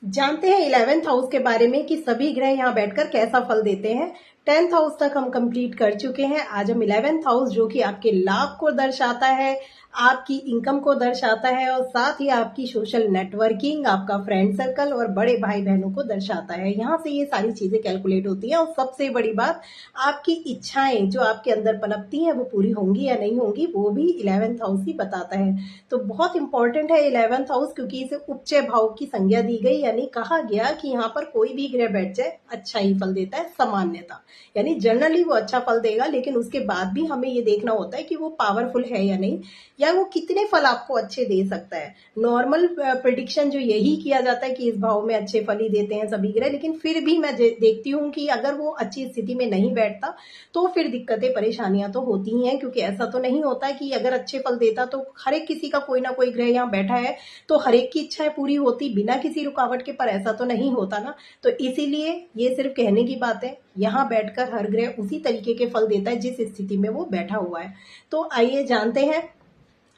जानते हैं 11th house के बारे में कि सभी ग्रह यहाँ बैठकर कैसा फल देते हैं। 10th हाउस तक हम कंप्लीट कर चुके हैं। आज हम 11th हाउस जो कि आपके लाभ को दर्शाता है, आपकी इनकम को दर्शाता है और साथ ही आपकी सोशल नेटवर्किंग, आपका फ्रेंड सर्कल और बड़े भाई बहनों को दर्शाता है। यहाँ से ये सारी चीजें कैलकुलेट होती हैं और सबसे बड़ी बात, आपकी इच्छाएं जो आपके अंदर पनपती हैं वो पूरी होंगी या नहीं होंगी, वो भी 11th हाउस ही बताता है। तो बहुत इंपॉर्टेंट है 11th हाउस, क्योंकि इसे उपचय भाव की संज्ञा दी गई, यानी कहा गया कि यहाँ पर कोई भी ग्रह बैठ जाए अच्छा ही फल देता है, सामान्यता, यानी जनरली वो अच्छा फल देगा, लेकिन उसके बाद भी हमें ये देखना होता है कि वो पावरफुल है या नहीं, या वो कितने फल आपको अच्छे दे सकता है। नॉर्मल प्रिडिक्शन जो यही किया जाता है कि इस भाव में अच्छे फल ही देते हैं सभी ग्रह, लेकिन फिर भी मैं देखती हूँ कि अगर वो अच्छी स्थिति में नहीं बैठता तो फिर दिक्कतें परेशानियां तो होती ही हैं, क्योंकि ऐसा तो नहीं होता कि अगर अच्छे फल देता तो हर एक किसी का कोई ना कोई ग्रह यहाँ बैठा है तो हर एक की इच्छाएं पूरी होती बिना किसी रुकावट के, पर ऐसा तो नहीं होता ना। तो इसीलिए ये सिर्फ कहने की बात है, यहाँ बैठकर हर ग्रह उसी तरीके के फल देता है जिस स्थिति में वो बैठा हुआ है। तो आइए जानते हैं,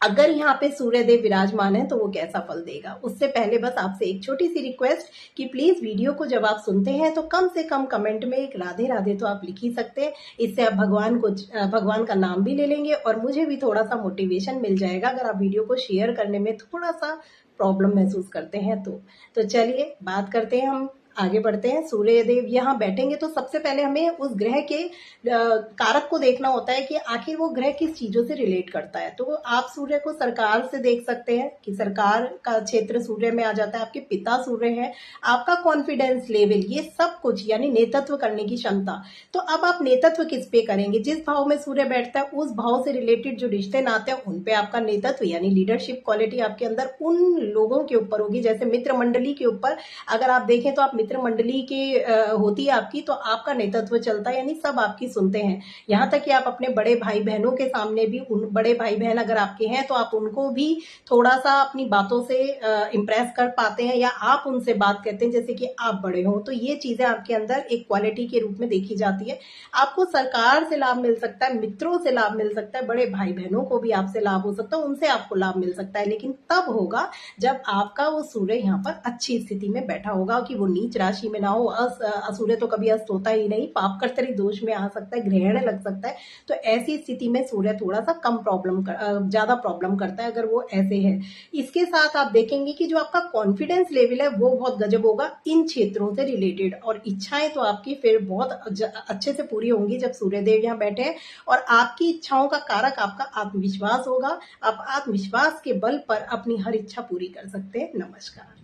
अगर यहाँ पे सूर्य देव विराजमान है तो वो कैसा फल देगा। उससे पहले बस आपसे एक छोटी सी रिक्वेस्ट कि प्लीज वीडियो को जब आप सुनते हैं तो कम से कम कमेंट में एक राधे राधे तो आप लिख ही सकते हैं। इससे आप भगवान का नाम भी ले लेंगे और मुझे भी थोड़ा सा मोटिवेशन मिल जाएगा अगर आप वीडियो को शेयर करने में थोड़ा सा प्रॉब्लम महसूस करते हैं तो चलिए बात करते हैं, हम आगे बढ़ते हैं। सूर्य देव यहाँ बैठेंगे तो सबसे पहले हमें उस ग्रह के कारक को देखना होता है कि आखिर वो ग्रह किस चीजों से रिलेट करता है। तो आप सूर्य को सरकार से देख सकते हैं कि सरकार का क्षेत्र सूर्य में आ जाता है, आपके पिता सूर्य है, आपका कॉन्फिडेंस लेवल, ये सब कुछ यानी नेतृत्व करने की क्षमता। तो अब आप नेतृत्व किस पे करेंगे, जिस भाव में सूर्य बैठता है उस भाव से रिलेटेड जो रिश्ते नाते हैं उन पे आपका नेतृत्व यानी लीडरशिप क्वालिटी आपके अंदर उन लोगों के ऊपर होगी। जैसे मित्र मंडली के ऊपर अगर आप देखें तो आप मित्र मंडली की होती है आपकी, तो आपका नेतृत्व चलता है, यानी सब आपकी सुनते हैं। यहाँ तक कि आप अपने बड़े भाई बहनों के सामने भी, उन बड़े भाई बहन अगर आपके हैं तो आप उनको भी थोड़ा सा अपनी बातों से इम्प्रेस कर पाते हैं, या आप उनसे बात करते हैं जैसे कि आप बड़े हो। तो ये चीजें आपके अंदर एक क्वालिटी के रूप में देखी जाती है। आपको सरकार से लाभ मिल सकता है, मित्रों से लाभ मिल सकता है, बड़े भाई बहनों को भी आपसे लाभ हो सकता है, उनसे आपको लाभ मिल सकता है, लेकिन तब होगा जब आपका वो सूर्य यहाँ पर अच्छी स्थिति में बैठा होगा, कि वो नीच राशि में ना हो। सूर्य तो कभी अस्त होता ही नहीं, पाप कर्तरी दोष में आ सकता है, ग्रहण लग सकता है। तो ऐसी स्थिति में सूर्य थोड़ा सा कम ज्यादा प्रॉब्लम करता है अगर वो ऐसे है। इसके साथ आप देखेंगे कि जो आपका कॉन्फिडेंस लेवल है वो बहुत गजब होगा इन क्षेत्रों से रिलेटेड, और इच्छाएं तो आपकी फिर बहुत अच्छे से पूरी होंगी जब सूर्यदेव यहाँ बैठे हैं। और आपकी इच्छाओं का कारक आपका आत्मविश्वास होगा। आप आत्मविश्वास के बल पर अपनी हर इच्छा पूरी कर सकते हैं। नमस्कार।